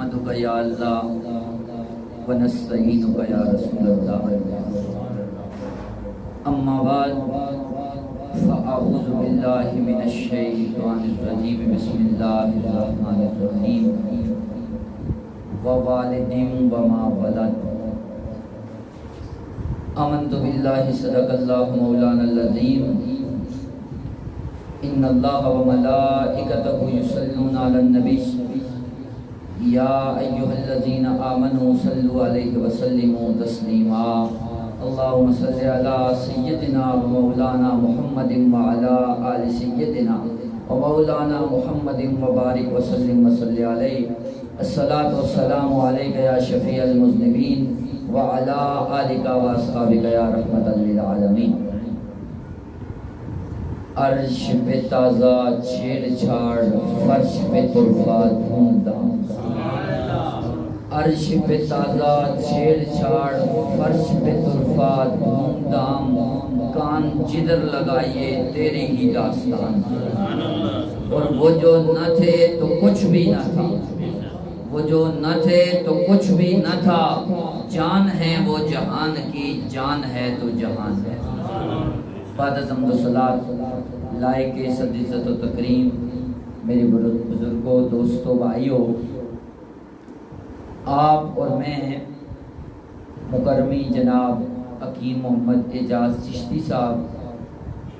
نحمدک یا اللہ ونستعینک یا رسول اللہ اما بعد فاعوذ باللہ من الشیطان الرجیم بسم اللہ الرحمن الرحیم ووالد وما ولد آمنت باللہ صدق اللہ مولانا العظیم ان اللہ وملائکتہ یصلون علی النبی یا ایہا الذین آمنوا صلوا علیہ وسلموا تسلیما اللہم صلی علی سیدنا و مولانا محمد وعلی آل سیدنا و مولانا محمد وبارک وسلم وصلی علیہ الصلاۃ والسلام علیک یا شفیع المذنبین وعلی آلک واصحابک یا رحمۃ للعالمین۔ عرش پہ تازہ چھیڑ چھاڑ فرش پہ طرفہ دھوم دھام، عرش پہ تازہ چھیڑ چھاڑ فرش پہ طرفہ دھوم دھام، کان جدھر لگائیے تیری ہی داستان، اور وہ جو نہ تھے تو کچھ بھی نہ تھا، وہ جو نہ تھے تو کچھ بھی نہ تھا، جان ہے وہ جہان کی جان ہے تو جہان ہے۔ بعد از حمد و صلات لائق صد عزت و تکریم میرے بزرگوں، دوستوں، بھائیوں، آپ اور میں مکرمی جناب حکیم محمد اعجاز چشتی صاحب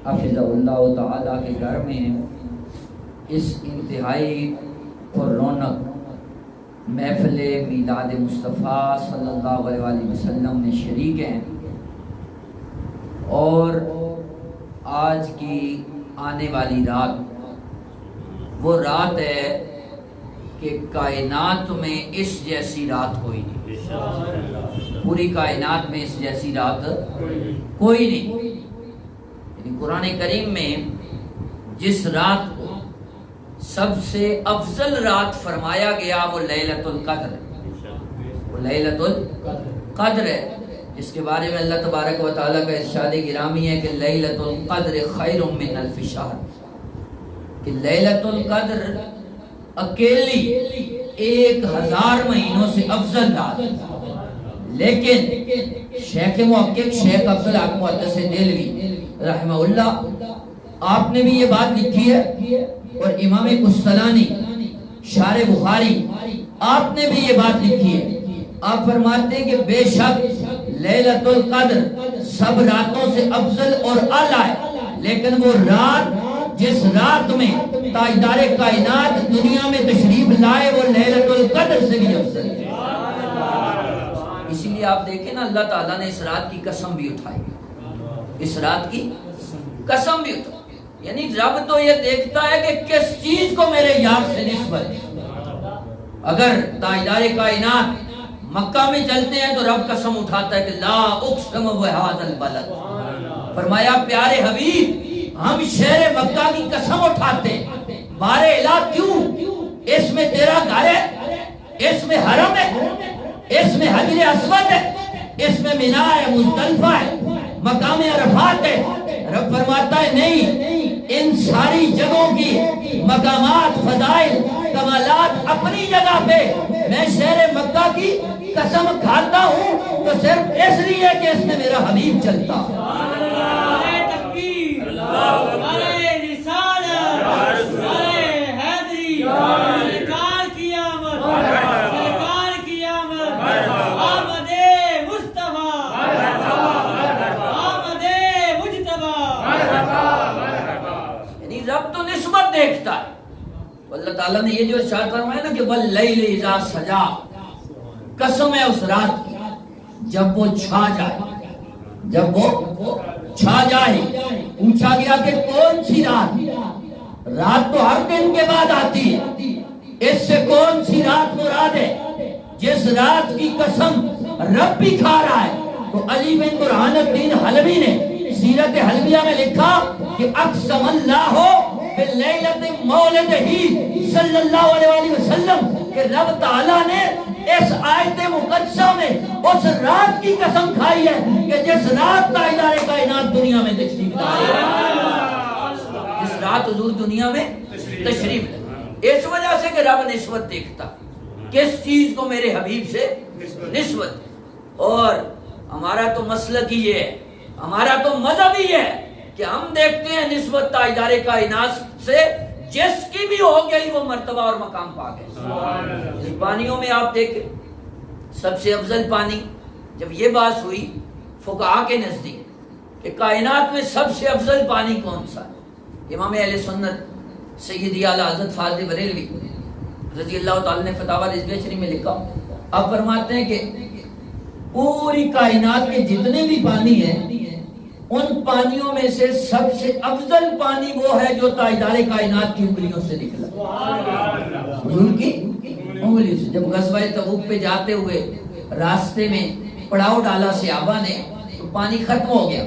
حفظہ اللہ تعالیٰ کے گھر میں اس انتہائی پر رونق محفل میلاد مصطفیٰ صلی اللہ علیہ وسلم میں شریک ہیں، اور آج کی آنے والی رات وہ رات ہے کہ کائنات میں اس جیسی رات کوئی نہیں، پوری کائنات میں اس جیسی رات کوئی نہیں۔ یعنی قرآن کریم میں جس رات کو سب سے افضل رات فرمایا گیا وہ لیلۃ القدر ہے، وہ لیلۃ القدر ہے، جس کے بارے میں اللہ تبارک و تعالیٰ کا ارشاد گرامی ہے کہ لیلۃ القدر خیر من الف شہر، کہ لیلۃ القدر اکیلی 1000 مہینوں سے افضل رات۔ لیکن شیخ محقق شیخ عبدالحق محدث دہلوی رحمہ اللہ آپ نے بھی یہ بات لکھی ہے، اور امام قسطلانی شارح بخاری آپ نے بھی یہ بات لکھی ہے۔ آپ فرماتے ہیں کہ بے شک لیلۃ القدر سب راتوں سے افضل اور اعلیٰ ہے، لیکن وہ رات جس رات میں تاجدار کائنات دنیا میں تشریف لائے وہ لیلۃ القدر سے بھی افضل ہے۔ اسی لیے آپ دیکھیں نا، اللہ تعالیٰ نے اس رات کی قسم بھی اٹھائی، اس رات کی قسم بھی اٹھائی۔ یعنی رب تو یہ دیکھتا ہے کہ کس چیز کو میرے یار سے نسبت ہے۔ اگر تاجدار کائنات مکہ میں چلتے ہیں تو رب قسم اٹھاتا ہے کہ لا اقسم بہذا البلد، فرمایا پیارے حبیب ہم شہر مکہ کی قسم اٹھاتے ہیں، بارے الہ کیوں؟ اس میں تیرا گھر ہے، اس میں حرم ہے، اس میں حجر اسود ہے، اس میں مینا ہے، مزدلفہ ہے، مقام عرفات ہے۔ رب فرماتا ہے نہیں، ان ساری جگہوں کی مقامات، فضائل، کمالات اپنی جگہ پہ، میں شہر مکہ کی قسم کھاتا ہوں تو صرف اس لیے کہ اس میں میرا حبیب چلتا۔ دیکھتا ہے اللہ تعالیٰ نے یہ جو ارشاد فرمایا نا کہ واللیل اذا سجا، قسم ہے اس رات کی جب وہ چھا جائے، جب وہ چھا جائے۔ پوچھا گیا کہ کون سی رات؟ رات تو ہر دن کے بعد آتی ہے، اس سے کون سی رات مراد ہے؟ جس رات کی قسم رب بھی کھا رہا ہے۔ تو علی بن برہان الدین حلبی نے سیرت حلبیہ میں لکھا کہ اقسم اللہ باللیلۃ مولدہ صلی اللہ علیہ وسلم، کہ رب تعالیٰ نے اس آیت مقدسہ میں اس رات کی قسم کھائی ہے کہ جس رات تاجدار کائنات دنیا میں تشریف لائے، جس رات حضور دنیا میں تشریف لائے۔ اس وجہ سے کہ رب نسبت دیکھتا، کس چیز کو میرے حبیب سے نسبت. اور ہمارا تو مسلک ہی یہ ہے, ہمارا تو مذہب ہی ہے کہ ہم دیکھتے ہیں نسبت تاجدار کائنات سے جس کی بھی ہو گئی وہ مرتبہ اور مقام پا گئے. اس پانیوں میں آپ دیکھیں سب سے افضل پانی, جب یہ بات ہوئی فقہاء کے نزدیک کہ کائنات میں سب سے افضل پانی کون سا ہے, امام اہل سنت سیدی اعلیٰ حضرت فاضل بریلوی رضی اللہ تعالی نے فتاوی رضویہ میں لکھا, آپ فرماتے ہیں کہ پوری کائنات کے جتنے بھی پانی ہیں ان پانیوں میں سے سب سے افضل پانی وہ ہے جو تاجدار کائنات کی انگلیوں سے نکلا. حضور کی انگلیوں سے. جب غزوہ تبوک پہ جاتے ہوئے راستے میں پڑاؤ ڈالا صحابہ نے تو پانی ختم ہو گیا.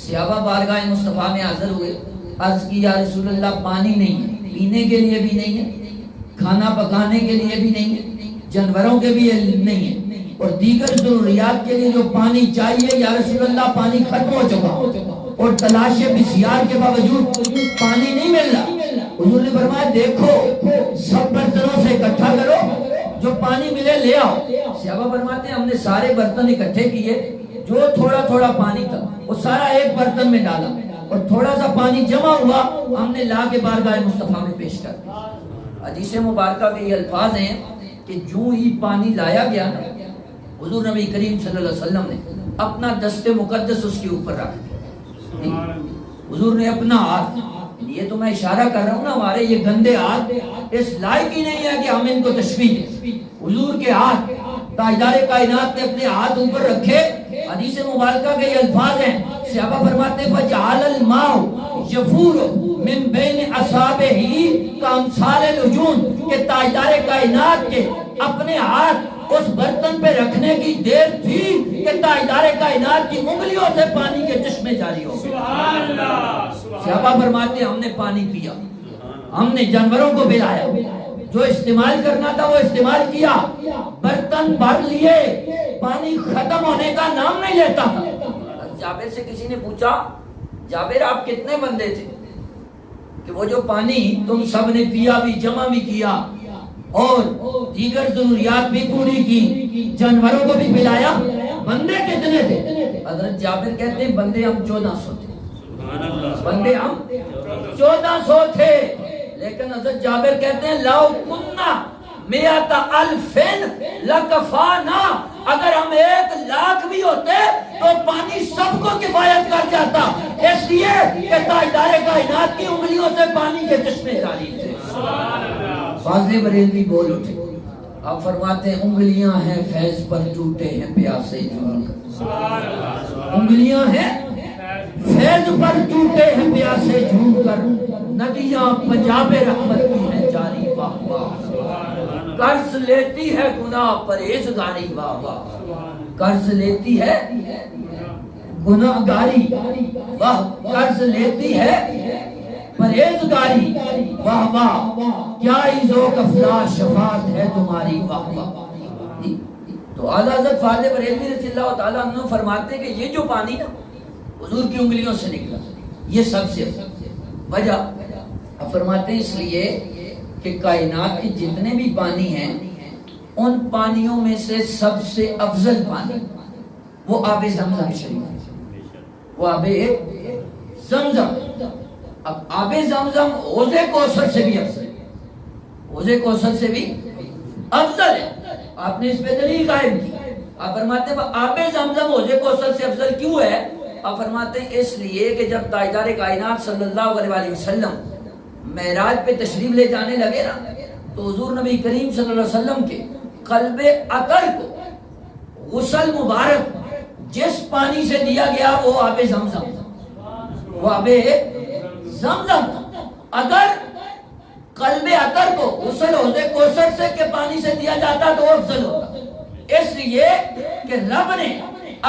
صحابہ بارگاہ مصطفیٰ میں حاضر ہوئے, عرض کی یا رسول اللہ پانی نہیں ہے, پینے کے لیے بھی نہیں ہے, کھانا پکانے کے لیے بھی نہیں ہے, جانوروں کے بھی نہیں ہے, اور دیگر ضروریات کے لیے جو پانی چاہیے یا رسول اللہ پانی ختم ہو چکا, اور تلاش بسیار کے باوجود پانی نہیں مل رہا. حضور نے فرمایا دیکھو سب برتنوں سے اکٹھا کرو, جو پانی ملے لے آؤ. صحابہ فرماتے ہیں ہم نے سارے برتن اکٹھے کیے, جو تھوڑا تھوڑا پانی تھا وہ سارا ایک برتن میں ڈالا, اور تھوڑا سا پانی جمع ہوا ہم نے لا کے بارگاہ مصطفیٰ میں پیش کر دیا. حدیث مبارکہ کے یہ الفاظ ہیں کہ جو ہی پانی لایا گیا نا, حضور نبی کریم صلی اللہ علیہ وسلم نے اپنا دست مقدس اس کے اوپر رکھ دیا. حضور نے اپنا ہاتھ, یہ تو میں اشارہ کر رہا ہوں نا, ہمارے یہ گندے ہاتھ اس لائق ہی نہیں ہے کہ ہم ان کو تشبیہ دیں. حضور کے ہاتھ, تاجدار کائنات نے اپنے ہاتھ اوپر رکھے. حدیث مبارکہ کے یہ الفاظ ہیں, صحابہ فرماتے ہیں فجعل الماء یفور من بین اصابعہ کامثال العجون, کہ تاجدار کائنات کے اپنے ہاتھ اس برتن پہ رکھنے کی دیر تھی کہ تاجدار کائنات کی انگلیوں سے پانی کے چشمے جاری ہو گئے. صحابہ فرماتے ہیں ہم نے پانی پیا, ہم نے جانوروں کو پلایا, جو استعمال کرنا تھا وہ استعمال کیا, برتن بھر لیے, پانی ختم ہونے کا نام نہیں لیتا تھا. جابر سے کسی نے پوچھا جابر آپ کتنے بندے تھے کہ وہ جو پانی تم سب نے پیا بھی, جمع بھی کیا اور دیگر ضروریات بھی پوری کی, جانوروں کو بھی پلایا, بندے کتنے تھے؟ حضرت جابر کہتے ہیں بندے ہم 1400 تھے, بندے ہم 1400 تھے. لیکن حضرت جابر کہتے ہیں لو کننا میات الفین لکفانا, اگر ہم 1,00,000 بھی ہوتے تو پانی سب کو کفایت کر جاتا, اس لیے کہ تاجدار کائنات کی انگلیوں سے پانی کے چشمے جاری تھے. فاضل بریلوی بول اٹھے, آپ فرماتے ہیں انگلیاں ہیں فیض پر ٹوٹے ہیں پیاسے جھوم کر, انگلیاں ہیں فیض پر ٹوٹے ہیں پیاسے جھوم کر, ندیاں پنجاب رحمت کی ہیں جاری واہ واہ, قرض لیتی ہے گناہ پرہیزگاری واہ واہ, قرض لیتی ہے گناہ گاری واہ, قرض لیتی ہے پرہیزگاری واہ واہ, کیا ذوق افزا شفاعت ہے تمہاری واہ واہ. تو اعلیٰ حضرت فاضل بریلوی رضی اللہ تعالیٰ عنہ فرماتے ہیں کہ یہ جو پانی نا حضور کی انگلیوں سے نکلا, یہ سب سے وجہ فرماتے ہیں اس لیے کہ کائنات کے جتنے بھی پانی ہیں ان پانیوں میں سے سب سے افضل پانی وہ آب زمزم شریف, وہ آب زمزم. اب آب زمزم حوض کوثر سے بھی افضل, حوض کوثر سے بھی افضل ہے. آپ نے اس پہ دلیل قائم کی. آپ فرماتے ہیں آب زمزم حوض کوثر سے افضل کیوں ہے؟ آپ فرماتے ہیں اس لیے کہ جب تاجدار کائنات صلی اللہ علیہ وسلم معراج پہ تشریف لے جانے لگے نا تو حضور نبی کریم صلی اللہ علیہ وسلم کے قلب عطر کو غسل مبارک جس پانی سے دیا گیا وہ آب زمزم تھا, وہ آب زمزم تھا. اگر قلب عطر کو غسل حوض کوثر سے کے پانی سے دیا جاتا تو وہ افضل ہوتا, اس لیے کہ رب نے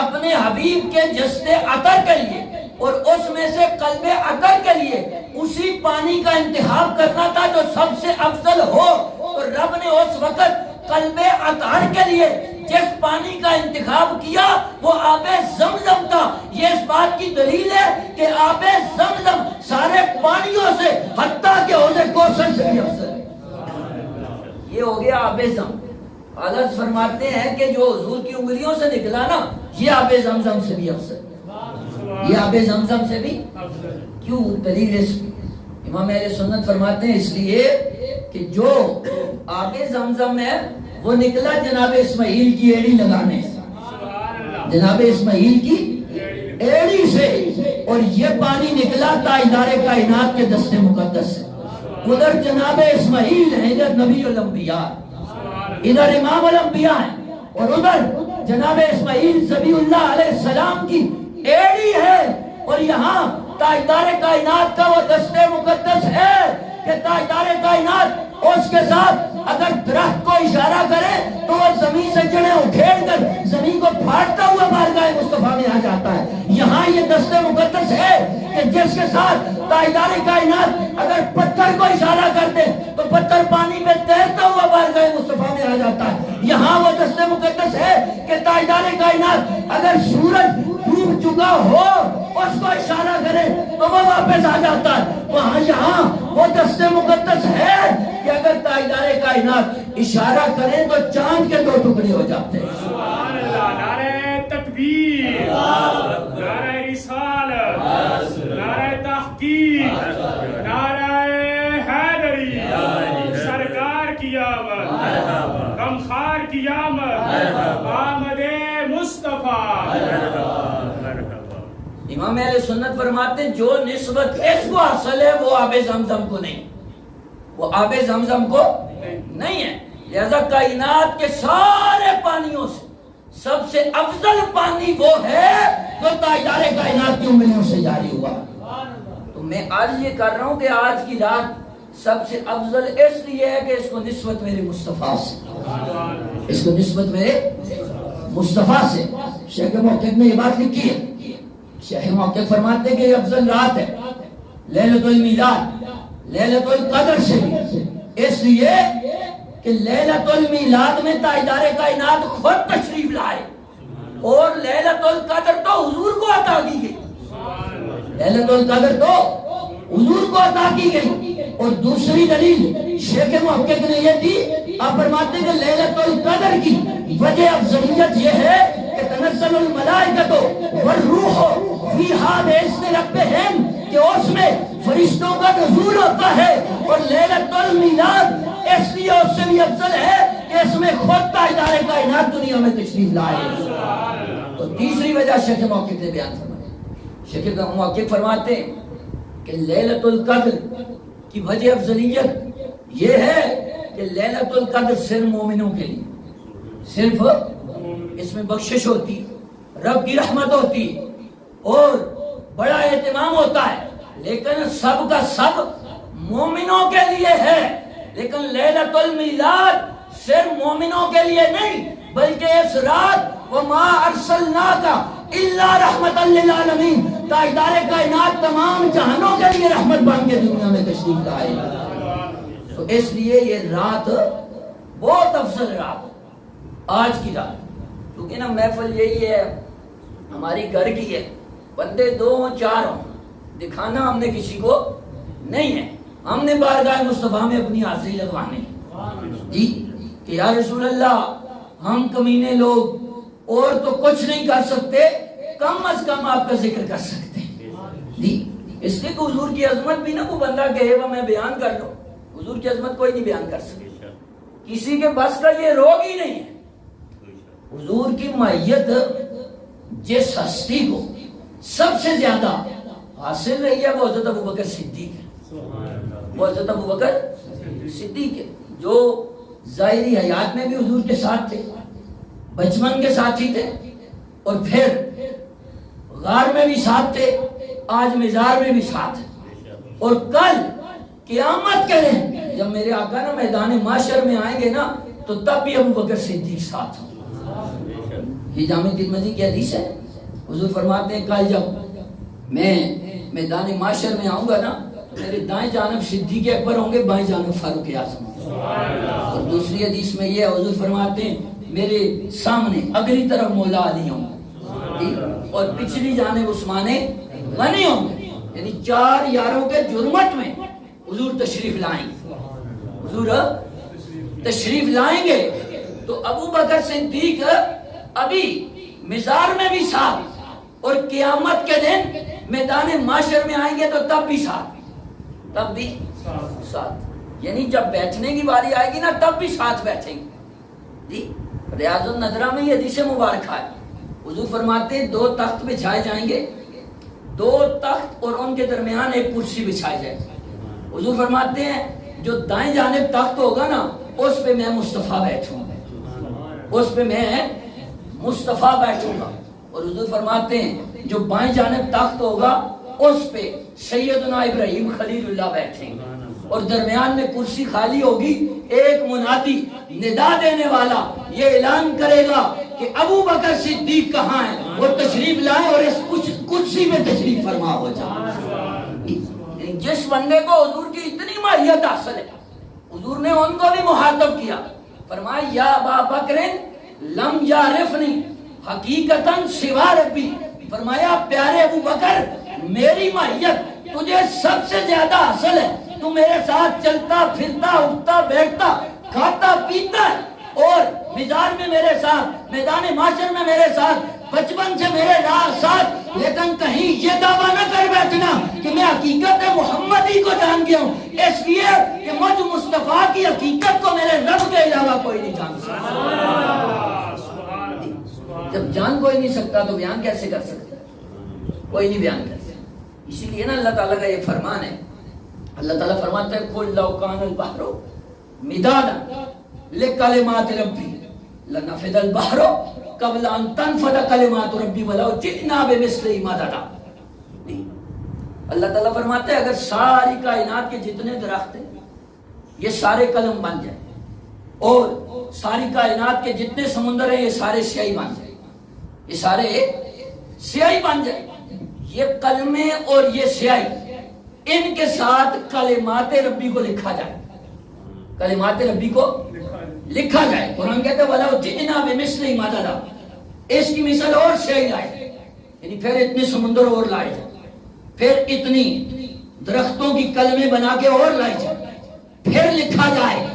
اپنے حبیب کے جسد عطر کے لیے اور اس میں سے قلب عطر کے لیے اسی پانی کا انتخاب کرنا تھا جو سب سے افضل ہو, اور رب نے اس وقت قلب عطر کے لیے جس پانی کا انتخاب کیا وہ آب زمزم تھا. یہ اس بات کی دلیل ہے کہ آب زمزم سارے پانیوں سے حتیٰ کہ حوض کوثر سے بھی افضل ہے. یہ ہو گیا آب زمزم. حضرت فرماتے ہیں کہ جو حضور کی انگلیوں سے نکلا نا یہ آب زمزم سے بھی افضل، یہ آب زمزم سے بھی کیوں؟ دلیل اس امام اہل سنت فرماتے ہیں اس لیے کہ جو آب زمزم ہے وہ نکلا جناب اسماعیل کی ایڑی لگانے سے، جناب اسماعیل کی ایڑی سے، اور یہ پانی نکلا تاجدار کائنات کے دست مقدس سے۔ ادھر جناب اسماعیل ہیں، ادھر نبی الانبیاء، ادھر امام الانبیاء ہیں، اور ادھر جناب اسماعیل ذبیح اللہ علیہ السلام کی ایڑی ہے، اور یہاں تاجدار کائنات کا وہ دست مقدس ہے کہ تاجدار کائنات اس کے ساتھ اگر درخت کو اشارہ کرے تو وہ زمین سے جڑیں اکھیڑ کر زمین کو پھاڑتا ہوا بارگاہ مصطفیٰ میں آ جاتا ہے۔ یہاں یہ دست مقدس ہے کہ جس کے ساتھ تاجدار کائنات اگر پتھر کو اشارہ کرتے تو پتھر پانی میں تیرتا ہوا بارگاہ مصطفیٰ میں آ جاتا ہے۔ یہاں وہ دست مقدس ہے کہ تاجدار کائنات اگر سورج ڈوب چکا ہو اس کو اشارہ کرے تو وہ واپس آ جاتا ہے۔ وہاں یہاں وہ دست مقدس ہے کہ اگر تاجدار کائنات اشارہ کریں تو چاند کے 2 ٹکڑے ہو جاتے ہیں۔ سبحان اللہ، نعرہ تکبیر، نعرہ رسالت، نعرہ تحقیق، نعرہ حیدری، سرکار کی آمد، غمخوار کی آمد، آمد مصطفیٰ۔ امام اہل سنت فرماتے ہیں جو نسبت اس کو حاصل ہے وہ آب زمزم کو نہیں، وہ آب زمزم کو نہیں ہے۔ لہذا کائنات کے سارے پانیوں سے سب سے افضل پانی وہ ہے جو تاجدار کائنات کی انگلیوں سے جاری ہوا۔ تو میں آج یہ کر رہا ہوں کہ آج کی رات سب سے افضل اس لیے ہے کہ اس کو نسبت میرے مصطفیٰ سے، اس کو نسبت میرے مصطفیٰ سے۔ شیخ محقق نے یہ بات لکھی ہے، شیخ محقق فرماتے ہیں کہ یہ افضل رات ہے لیلۃ المیلاد، لیلۃ القدر سے بھی، اس لیے کہ لیلۃ المیلاد میں تاجدار کائنات خود تشریف لائے، اور لیلۃ القدر تو حضور کو عطا کی گئی، لیلۃ القدر تو حضور کو عطا کی گئی۔ اور دوسری دلیل شیخ محقق نے یہ دی، آپ فرماتے ہیں کہ لیلۃ القدر کی وجہ افضلیت یہ ہے کہ تنزل الملائکۃ والروح فیہا بإذن ربہم، کہ اس میں فرشتوں کا نزول ہوتا ہے، اور لیلۃ المیلاد اس لیے اس سے بھی افضل ہے کہ اس میں خود تاجدار کائنات دنیا میں تشریف لائے۔ تو تیسری وجہ شیخ محقق نے بیان فرمائی، شیخ محقق فرماتے ہیں کہ لیلۃ القدر کی وجہ افضلیت یہ ہے کہ لیلۃ القدر صرف مومنوں کے لیے، صرف اس میں بخشش ہوتی، رب کی رحمت ہوتی اور بڑا اہتمام ہوتا ہے، لیکن سب کا سب مومنوں کے لیے ہے۔ لیکن لیلۃ المیلاد صرف مومنوں کے لیے نہیں، بلکہ اس رات وما ارسلناک الا رحمتا للعالمین، تاجدار کائنات تمام جہانوں کے لیے رحمت بن کے دنیا میں تشریف لائے۔ تو اس لیے یہ رات بہت افضل رات آج کی رات، کیونکہ نا محفل یہی ہے ہماری گھر کی ہے، بندے 2 ہوں 4 ہوں، دکھانا ہم نے کسی کو نہیں ہے، ہم نے بارگاہ مصطفیٰ میں اپنی حاضری لگوانی جی کہ یا رسول اللہ ہم کمینے لوگ اور تو کچھ نہیں کر سکتے، کم از کم آپ کا ذکر کر سکتے جی، اس لیے کہ حضور کی عظمت بھی نہ کوئی بندہ کہے وہ میں بیان کر لوں، حضور کی عظمت کوئی نہیں بیان کر سکے، کسی کے بس کا یہ روگ ہی نہیں ہے۔ حضور کی معیت جس ہستی کو سب سے زیادہ حاصل رہی ہے وہ حضرت ابوبکر صدیق ہے، وہ حضرت ابوبکر صدیق ہے جو ظاہری حیات میں بھی حضور کے ساتھ تھے، بچپن کے ساتھ ہی تھے، اور پھر غار میں بھی ساتھ تھے، آج مزار میں بھی ساتھ ہیں، اور کل قیامت کے دن جب میرے آقا نا میدان معاشر میں آئیں گے نا تو تب بھی ابوبکر صدیق ساتھ ہوں۔ یہ جامع ترمذی کی حدیث ہے، حضور فرماتے ہیں کل جب میں میدان معاشر میں آؤں گا نا تو میرے دائیں جانب صدیق اکبر ہوں گے، بائیں جانب فاروق اعظم، اور دوسری حدیث میں یہ حضور فرماتے ہیں میرے سامنے اگلی طرف مولا علی ہوں گے اور پچھلی جانب عثمان غنی ہوں گے، یعنی 4 یاروں کے جرمت میں حضور تشریف لائیں گے، حضور تشریف لائیں گے۔ تو ابو بکر صدیق ابھی مزار میں بھی ساتھ اور قیامت کے دن میدان معاشر میں آئیں گے تو تب بھی ساتھ، تب بھی ساتھ، یعنی جب بیٹھنے کی باری آئے گی نا تب بھی ساتھ بیٹھیں گے جی۔ ریاض النظرہ میں یہ حدیث مبارکہ ہے، حضور فرماتے ہیں 2 تخت بچھائے جائیں گے، 2 تخت اور ان کے درمیان ایک کرسی بچھائی جائے گی۔ حضور فرماتے ہیں جو دائیں جانب تخت ہوگا نا اس پہ میں مصطفیٰ بیٹھوں گا، اس پہ میں مصطفیٰ بیٹھوں گا، اور حضور فرماتے ہیں جو بائیں جانب تخت ہوگا اس پہ سیدنا ابراہیم خلیل اللہ بیٹھیں گے، اور درمیان میں کرسی خالی ہوگی۔ ایک منادی ندا دینے والا یہ اعلان کرے گا کہ ابو بکر صدیق کہاں ہے، وہ تشریف لائیں اور اس کرسی میں تشریف فرما ہو جائے۔ جس بندے کو حضور کی اتنی ماہیت حاصل ہے، حضور نے ان کو بھی مخاطب کیا، فرمایا یا ابا بکر لم یعرفنی حقیقتاً سوا ربی، فرمایا پیارے ابو بکر میری ماہیت تجھے سب سے زیادہ حاصل ہے، تو میرے ساتھ چلتا پھرتا اٹھتا بیٹھتا کھاتا پیتا ہے، اور مزار میں میرے ساتھ، میدان معاشر میں میرے ساتھ، بچپن سے میرے ساتھ، لیکن کہیں یہ دعویٰ نہ کر بیٹھنا کہ میں حقیقت محمدی کو جان گیا ہوں، اس لیے کہ مجھ مصطفیٰ کی حقیقت کو میرے رب کے علاوہ کوئی نہیں جان سکتا۔ جب جان کوئی نہیں سکتا تو بیان کیسے کر سکتا؟ کوئی نہیں بیان کر سکتا۔ اسی لیے نا اللہ تعالیٰ کا یہ فرمان ہے، اللہ تعالیٰ فرماتا ہے قُلْ لَوْ كَانَ الْبَحْرُ مِدَادًا لِكَلِمَاتِ رَبِّي لَنَفِدَ الْبَحْرُ قَبْلَ أَن تَنْفَدَ كَلِمَاتُ رَبِّي وَلَوْ جِئْنَا بِمِثْلِهِ مَدَدًا۔ اللہ تعالیٰ فرماتا ہے اگر ساری کائنات کے جتنے درخت ہیں یہ سارے قلم بن جائیں، اور ساری کائنات کے جتنے سمندر ہیں یہ سارے سیاہی بن جائیں، یہ سارے سیاہی بن جائیں، یہ قلمیں اور یہ سیاہی ان کے ساتھ کلمات ربی کو لکھا جائے، کلمات ربی کو لکھا جائے۔ قرآن کہتا ہے وَلَوْ جِئْنَا بِمِثْلِهِ مَدَدًا، اس کی مثال اور سیاہی لائے، یعنی پھر اتنے سمندر اور لائے جائے، پھر اتنی درختوں کی کلمیں بنا کے اور لائے جائے، پھر لکھا جائے۔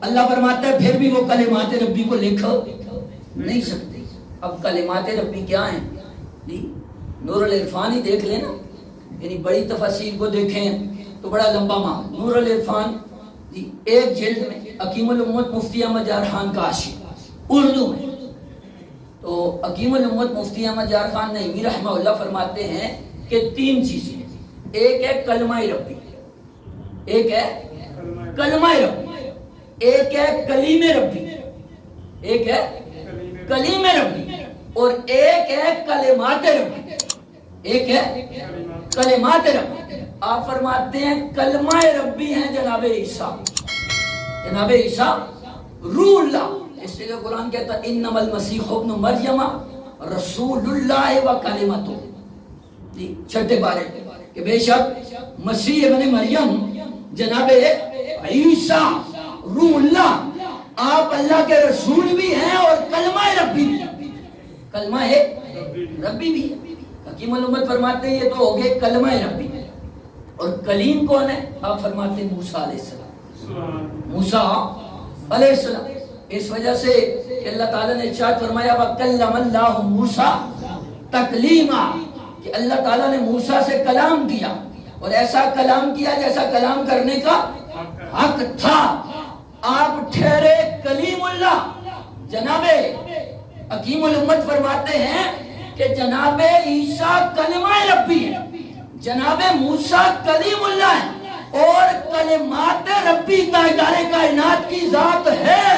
اللہ فرماتا ہے پھر بھی وہ کلمات ربی کو لکھ نہیں سکتے۔ اب کلمات ربی کیا ہیں جی؟ نور العرفان ہی دیکھ لینا، یعنی بڑی تفاسیر کو دیکھیں تو بڑا لمبا ماہ نور العرفان جی، ایک جلد میں حکیم الامت مفتی احمد جار خان کا عاشق اردو میں، تو حکیم الامت مفتی احمد جار خان نعیمی رحمہ اللہ فرماتے ہیں کہ 3 چیزیں، ایک ہے کلمہ ربی، ایک ہے کلمہ ربی، ایک ہے کلیم ربی، ایک ہے کلیم ربی، اور ایک ہے کلمات ربی، ایک ہے کلمات ربی۔ آپ فرماتے ہیں کلمہ ربی ہیں جناب عیسیٰ، جناب عیسیٰ روح اللہ، اس لیے قرآن کہتا ہے انما المسیح ابن مریم رسول اللہ و کلمتہ، چھٹے بارے کہ بے شک مسیح ابن مریم جناب عیسیٰ روح اللہ، آپ اللہ کے رسول بھی ہیں اور کلمہ ربی بھی، کلمہ ربی بھی۔ حکیم الامت فرماتے ہیں یہ تو ہو گئے کلمہ ربی، اور کلیم کون ہے؟ آپ فرماتے ہیں موسیٰ علیہ السلام، موسیٰ علیہ السلام۔ اس وجہ سے کہ اللہ تعالیٰ نے ارشاد فرمایا وَكَلَّمَ اللَّهُ مُوسَىٰ تَكْلِيمًا، کہ اللہ تعالیٰ نے موسیٰ سے کلام کیا، اور ایسا کلام کیا جیسا کلام کرنے کا حق تھا۔ آپ ٹھہرے کلیم اللہ۔ جناب حکیم الامت فرماتے ہیں کہ جناب عیسیٰ کلمہ ربی ہے، جناب موسیٰ کلیم اللہ ہے، اور کلمات ربی تاجدار کائنات کی ذات ہے۔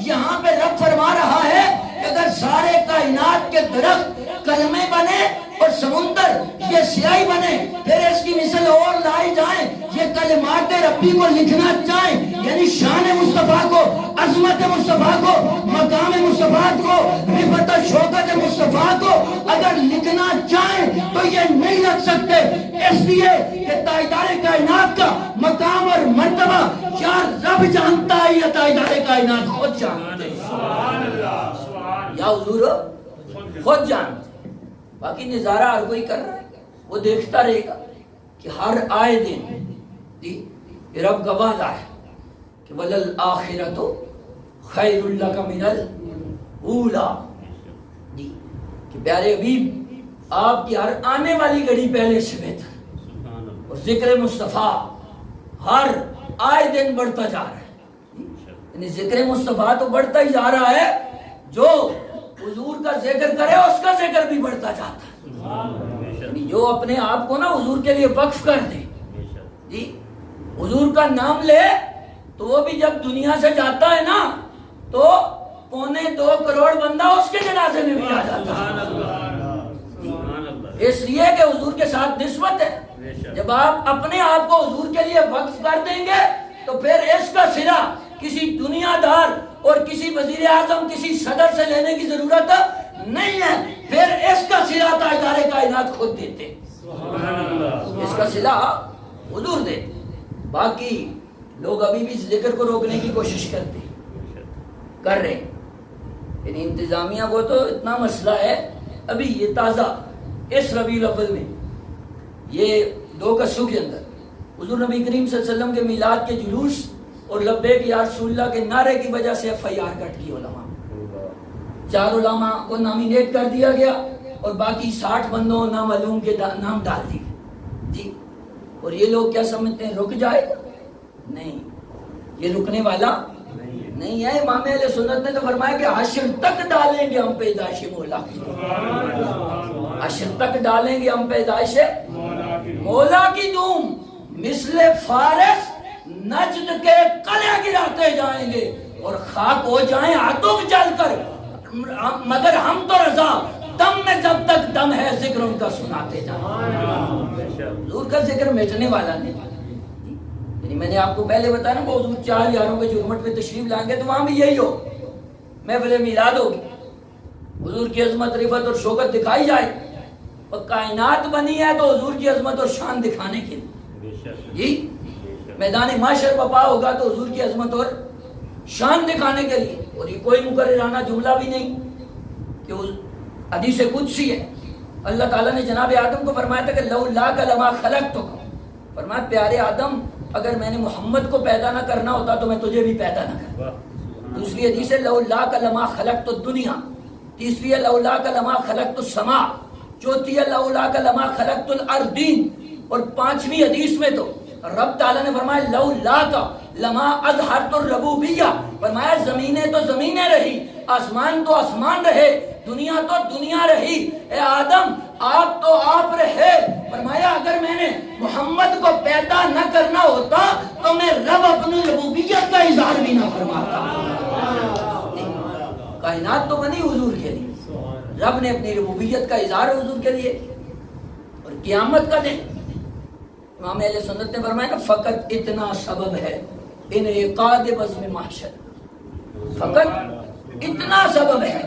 یہاں پہ رب فرما رہا ہے کہ اگر سارے کائنات کے درخت کلمے بنے اور سمندر یہ سیاہی بنے، پھر اس کی مثل اور لائی جائیں، یہ کلمات ربی کو لکھنا چاہیں، یعنی شان مصطفیٰ کو، عظمت مصطفیٰ کو، مقام مصطفیٰ کو، رفعت شوکت مصطفیٰ کو اگر لکھنا چاہیں تو یہ نہیں لکھ سکتے، اس لیے کہ تاجدار کائنات کا مقام اور مرتبہ یا رب جانتا ہے یا تاجدار کائنات خود جانتے ہیں، یا حضور خود جانتے۔ باقی نظارہ ہر کوئی کر رہا ہے، وہ دیکھتا رہے گا کہ ہر آئے دن رب گواہ ہے کہ وَلَلْآخِرَةُ خیر لک من الاولی، جی کہ پیارے حبیب آپ کی ہر آنے والی گھڑی پہلے سے بہتر، اور ذکر مصطفیٰ ہر آئے دن بڑھتا جا رہا ہے، یعنی ذکر مصطفیٰ تو بڑھتا ہی جا رہا ہے، جو حضور کا ذکر کرے اس کا ذکر بھی بڑھتا جاتا ہے، یعنی جو اپنے آپ کو نا حضور کے لیے وقف کر دے، جی حضور کا نام لے تو وہ بھی جب دنیا سے جاتا ہے نا تو 1.25 کروڑ بندہ اس کے جنازے میں بھی آ جاتا ہے، اس لیے کہ حضور کے ساتھ نسبت ہے۔ جب آپ اپنے آپ کو حضور کے لیے وقف کر دیں گے تو پھر اس کا صلہ کسی دنیا دار اور کسی وزیر اعظم کسی صدر سے لینے کی ضرورت نہیں ہے، پھر اس کا صلہ تاجدار کائنات خود دیتے، اس کا صلہ حضور دیتے۔ باقی لوگ ابھی بھی ذکر کو روکنے کی کوشش کرتے کر رہے ہیں، یعنی انتظامیہ کو تو اتنا مسئلہ ہے، ابھی یہ تازہ اس ربیع الاول میں یہ 2 قصوں کے اندر حضور نبی کریم صلی اللہ علیہ وسلم کے میلاد کے جلوس اور لبیک یا رسول اللہ کے نعرے کی وجہ سے FIR کٹ گئی، علماء 4 علماء کو نامینیٹ کر دیا گیا اور باقی 60 بندوں نامعلوم کے نام ڈال دیے، جی اور یہ لوگ کیا سمجھتے ہیں رک جائے گا؟ نہیں، یہ رکنے والا نہیں ہے۔ امام اہل سنت نے تو فرمایا کہ حشر تک ڈالیں گے ہم پیدائش مولا کی، حشر تک ڈالیں گے ہم پیدائش مولا کی دھوم، مثل فارس نجد کے قلعے گراتے جائیں گے اور خاک ہو جائیں عتب جل کر، مگر ہم تو رضا دم میں جب تک دم ہے ذکر ان کا سناتے جائیں۔ حضور کا ذکر مٹنے والا نہیں، یعنی میں نے آپ کو پہلے بتایا نا حضور 4 یاروں کے جرمٹ پہ تشریف لائیں گے تو وہاں بھی یہی ہو، محفل میلاد ہوگی، حضور کی عظمت رفعت اور شوکت دکھائی جائے، اور کائنات بنی ہے تو حضور کی عظمت اور شان دکھانے کے لیے، جی میدان محشر بپا ہوگا تو حضور کی عظمت اور شان دکھانے کے لیے، اور یہ کوئی مقررانہ جملہ بھی نہیں کہ حدیث قدسی ہے، اللہ تعالیٰ نے جناب آدم کو فرمایا تھا کہ لولاک لما خلقتک، فرمایا پیارے آدم اگر میں نے محمد کو پیدا نہ کرنا ہوتا تو میں تجھے بھی پیدا نہ کرتا۔ دوسری حدیث ہے لولاک لما خلقت الدنیا، تیسری ہے لولاک لما خلقت السماء، چوتھی ہے لولاک لما خلقت الارضین، اور 5ویں حدیث میں تو رب تعالیٰ نے فرمایا لولاک لما اظہرت الربوبیہ، فرمایا زمینیں تو زمینیں رہی، آسمان تو آسمان رہے، دنیا تو دنیا رہی، اے آدم آپ تو آپ رہے، فرمایا اگر میں نے محمد کو پیدا نہ کرنا ہوتا تو میں رب اپنی ربوبیت کا اظہار بھی نہ فرماتا۔ کائنات تو بنی حضور کے لیے، رب نے اپنی ربوبیت کا اظہار حضور کے لیے، اور قیامت کا دن امام اہل سنت نے فرمایا نا فقط اتنا سبب ہے انعقاد بزم محشر، فقط اتنا سبب ہے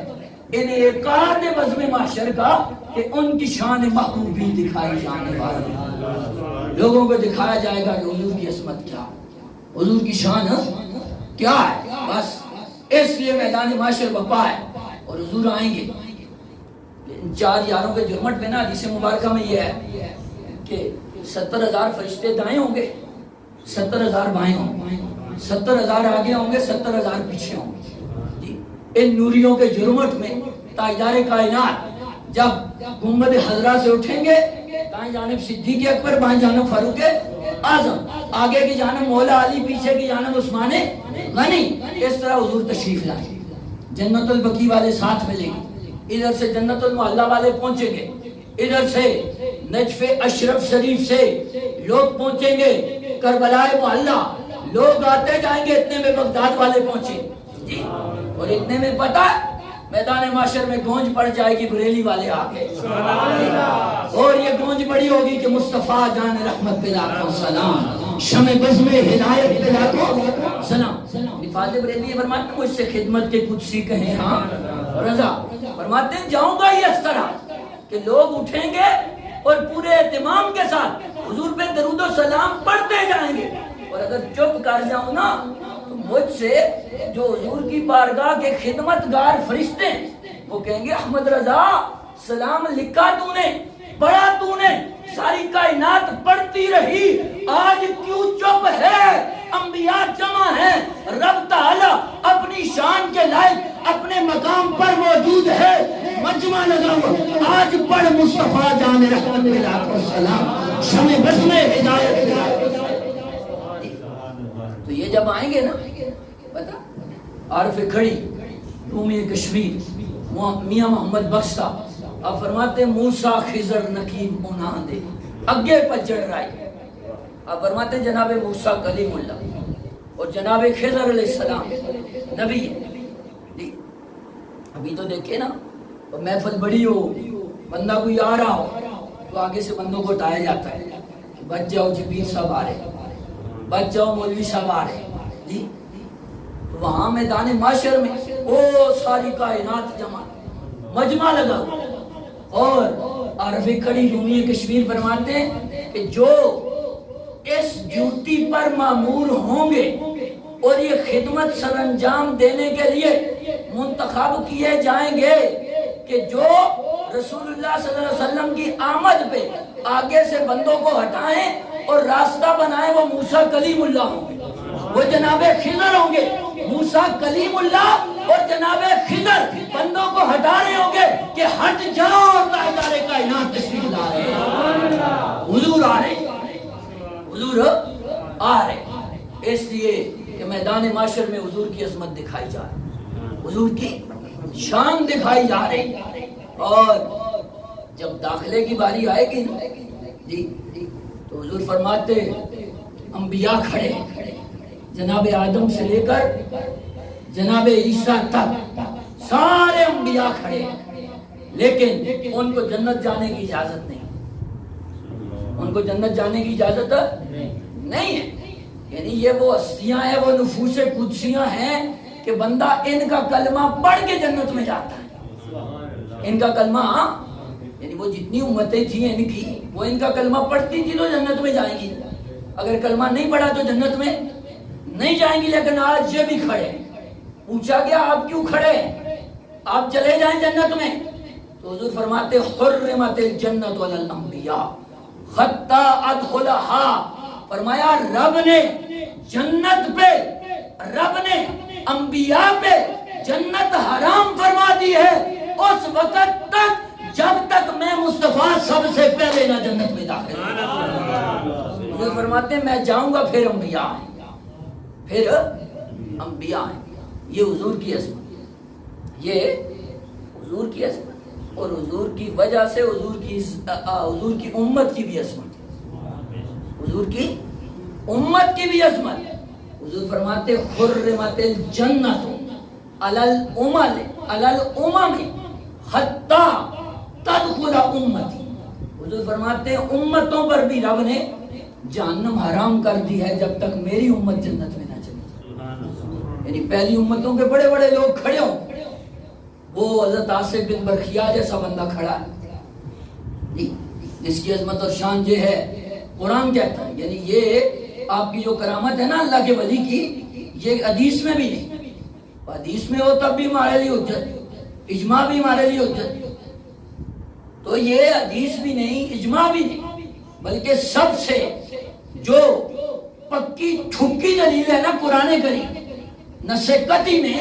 انعقاد بزم محشر کا کہ ان کی شان محبوبی دکھائی جانے والی، لوگوں کو دکھایا جائے گا کہ حضور کی عظمت کیا، حضور کی شان کیا ہے، بس اس لیے میدان محشر بپا ہے، اور حضور آئیں گے۔ 4 یاروں کے جرمٹ میں نا حدیث مبارکہ میں یہ ہے کہ 70,000 فرشتے دائیں ہوں گے، 70,000 بائیں ہوں گے، 70,000 آگے ہوں گے، 70,000 پیچھے ہوں گے، جی ان نوریوں کے جرمٹ میں تاجدار کائنات جب گنبد خضرا سے اٹھیں گے، دائیں جانب صدیق اکبر، بائیں جانب فاروق اعظم، آگے کی جانب مولا علی، پیچھے کی جانب عثمان غنی، اس طرح حضور تشریف لائیں، جنت البقیع والے ساتھ ملیں گے، ادھر سے جنت المعلا والے پہنچیں گے، ادھر سے نجف اشرف شریف سے لوگ پہنچیں گے، کربلا معلا لوگ آتے جائیں گے، اتنے میں بغداد والے پہنچے، جی اور اتنے میں پتہ میدان معاشر میں گونج پڑ جائے گی، بریلی والے آگے، اور یہ گونج بڑی ہوگی کہ مصطفیٰ جان رحمت پہ لاکھوں سلام، شمع بزم ہدایت پہ لاکھوں سلام۔ فاضل بریلی فرماتے ہیں مجھ سے خدمت کے قدسی کہیں ہاں رضا، فرماتے ہیں جاؤں گا یہ اس طرح کہ لوگ اٹھیں گے اور پورے اہتمام کے ساتھ حضور پہ درود و سلام پڑھتے جائیں گے، اور اگر چپ کر جاؤں نا تو مجھ سے جو حضور کی بارگاہ کے خدمت گار فرشتے وہ کہیں گے احمد رضا سلام لکھا تو نے، پڑھا تو نے، ساری کائنات پڑھتی رہی، آج کیوں چپ ہے؟ انبیاء جمع ہیں، رب تعالی اپنی شان کے لائق اپنے مقام پر موجود ہے، مجمع لگا ہوا، آج پڑھ مصطفیٰ جان رحمت اللہ السلام شمع بسم ہدایت۔ تو یہ جب آئیں گے نا، پتا عارف کھڑی رومی کشمیر میاں محمد بخش صاحب آپ فرماتے ہیں موسیٰ خضر نکیم انہاں دے اگے پچڑ رائی۔ آپ فرماتے ہیں جناب موسیٰ کلیم اللہ اور جناب خضر علیہ السلام نبی ہے۔ ابھی تو دیکھیں نا محفل بڑی ہو، بندہ کوئی آ رہا ہو تو آگے سے بندوں کو اٹھایا جاتا ہے کہ بچ جاؤ جی پیر صاحب آ رہے، بچ جاؤ مولوی صاحب آ رہے جی۔ وہاں میدان معاشر میں وہ ساری کائنات جمع مجمع لگا، اور عارف کھڑی رومی کشمیر فرماتے ہیں کہ جو اس ڈیوٹی پر مامور ہوں گے اور یہ خدمت سر انجام دینے کے لیے منتخب کیے جائیں گے کہ جو رسول اللہ صلی اللہ علیہ وسلم کی آمد پہ آگے سے بندوں کو ہٹائیں اور راستہ بنائیں، وہ موسیٰ کلیم اللہ ہوں گے، وہ جناب خضر ہوں گے۔ موسیٰ کلیم اللہ اور جناب خضر بندوں کو ہٹا رہے ہوں گے کہ ہٹ جاؤ، اور تاجدار کائنات تشریف لا رہے ہیں، حضور آ رہے ہیں، حضور آ رہے ہیں، اس لیے کہ میدان معاشر میں حضور کی عظمت دکھائی جا رہی، حضور کی شان دکھائی جا رہی۔ اور جب داخلے کی باری آئے گی جی تو حضور فرماتے انبیاء کھڑے ہیں، جناب آدم سے لے کر جناب عیسیٰ تک سارے انبیاء کھڑے ہیں، لیکن ان کو جنت جانے کی اجازت نہیں، ان کو جنت جانے کی اجازت نہیں ہے۔ یعنی یہ وہ ہستیاں ہیں، وہ نفوس قدسیاں ہیں کہ بندہ ان کا کلمہ پڑھ کے جنت میں جاتا ہے، ان کا کلمہ، یعنی وہ جتنی امتیں تھیں ان کی، وہ ان کا کلمہ پڑھتی تھی تو جنت میں جائیں گی، اگر کلمہ نہیں پڑھا تو جنت میں نہیں جائیں گی۔ لیکن آج یہ بھی کھڑے، پوچھا گیا آپ کیوں کھڑے، آپ چلے جائیں جنت میں، تو حضور فرماتے حرمت الجنت علی الانبیاء حتی ادخلها، فرمایا رب نے جنت پہ، رب نے انبیاء پہ جنت حرام فرما دی ہے اس وقت تک جب تک میں مصطفیٰ سب سے پہلے نہ جنت میں داخل ہوں۔ حضور فرماتے ہیں میں جاؤں گا پھر انبیاء آئیں، پھر انبیاء آئیں۔ یہ حضور کی عظمت، یہ حضور کی عظمت، اور حضور کی وجہ سے حضور کی امت کی بھی عظمت، حضور کی امت کی بھی عظمت۔ حضور فرماتے حرمت الجنت علی الامم حتی تدخل امتی، حضور فرماتے ہیں امتوں پر بھی رب نے جہنم حرام کر دی ہے جب تک میری امت جنت میں نہ چلی۔ یعنی پہلی امتوں کے بڑے بڑے لوگ کھڑے ہوں، وہ حضرت آصف بن برخیہ جیسا بندہ کھڑا ہے جس کی عظمت اور شان یہ ہے، قرآن کہتا ہے، یعنی یہ آپ کی جو کرامت ہے نا اللہ کے ولی کی، یہ حدیث میں بھی نہیں، حدیث میں ہو تب بھی ہمارے لیے حجت، اجماع بھی ہمارے لیے حجت، تو یہ حدیث بھی نہیں، اجماع بھی نہیں، بلکہ سب سے جو پکی ٹھکی دلیل ہے نا قرآن کریم، نص قطعی میں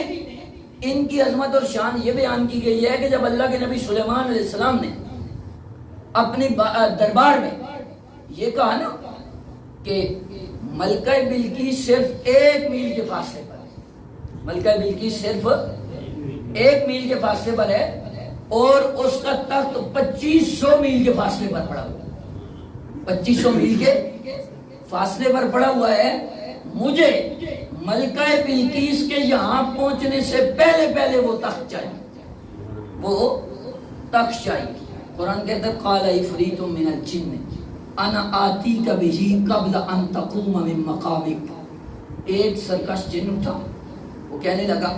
ان کی عظمت اور شان یہ بیان کی گئی ہے کہ جب اللہ کے نبی سلیمان علیہ السلام نے اپنی دربار میں یہ کہا نا کہ ملکہ بلقیس صرف 1 میل کے فاصلے پر، ملکہ بلقیس صرف 1 میل کے فاصلے پر ہے اور اس کا تخت 2500 میل کے فاصلے پر پڑا ہوا ہے، 2500 میل کے فاصلے پر پڑا ہوا ہے، مجھے ملکہ بلقیس کے یہاں پہنچنے سے پہلے وہ تخت چاہیے، وہ تخت چاہیے۔ قرآن کہتا ہے قال عفریت من الجن انا آتیک بہ قبل ان تقوم من مقامک، ایک سرکش جن اٹھا، وہ کہنے لگا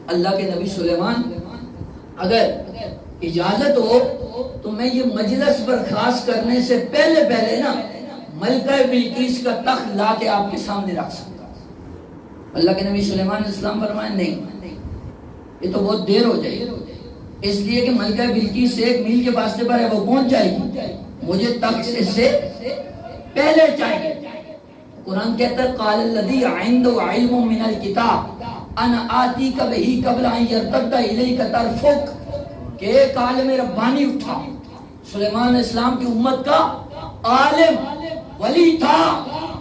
اللہ کے نبی سلیمان اگر اجازت ہو تو میں یہ مجلس برخاست کرنے سے پہلے نا ملکہ بلقیس کا تخت لا کے آپ کے سامنے رکھ سکتا۔ اللہ کے نبی سلیمان علیہ السلام فرمائے نہیں، یہ تو بہت دیر ہو جائے گی، اس لیے کہ ملکہ بلقیس سے 1 میل کے فاصلے پر ہے، وہ پہنچ جائے گی، مجھے تخت سے پہلے چاہیے۔ قرآن کہتا ہے قال الذی عنده علم من الکتاب انا آتیک بہ قبل ان یرتد الیک طرفک، کہ ایک عالم ربانی اٹھا، سلیمان علیہ السلام کی امت کا عالم ولی تھا،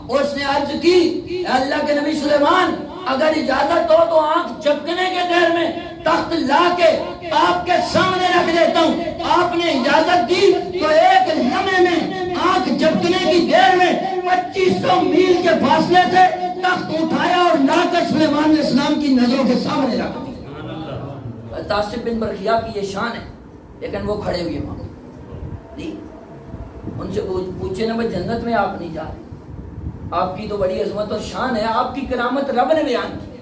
اس نے عرض کی اے اللہ کے نبی سلیمان اگر اجازت ہو تو آنکھ جھپکنے کے دیر میں تخت لا کے آپ کے سامنے رکھ دیتا ہوں۔ آپ نے اجازت دی تو ایک لمحے میں آنکھ جھپکنے کی دیر میں 2500 میل کے فاصلے سے تخت اٹھایا اور لا کر سلیمان علیہ السلام کی نظروں کے سامنے رکھ دیا۔ تاصف بن برقیہ کی یہ شان ہے، لیکن وہ کھڑے ہوئے وہاں نہیں، ان سے پوچھے نا بھائی جنت میں آپ نہیں جا رہے، آپ کی تو بڑی عظمت اور شان ہے، آپ کی کرامت رب نے بیان کی،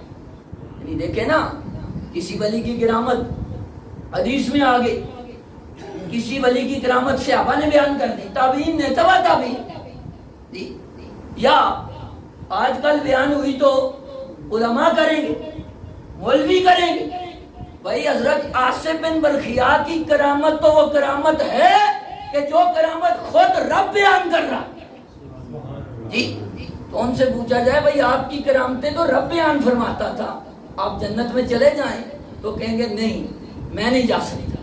یعنی دیکھیں نا کسی ولی کی کرامت حدیث میں آ گئی، کسی ولی کی کرامت صحابہ نے بیان کر دی، تابعین نے، تبع تابعین، یا آج کل بیان ہوئی تو علماء کریں گے، مولوی کریں گے۔ بھائی حضرت آصف بن برقیہ کی کرامت تو وہ کرامت ہے کہ جو کرامت خود رب بیان کر رہا جی، تو ان سے پوچھا جائے بھائی آپ کی کرامتیں تو رب بیان فرماتا تھا، آپ جنت میں چلے جائیں، تو کہیں گے نہیں میں نہیں جا سکتا۔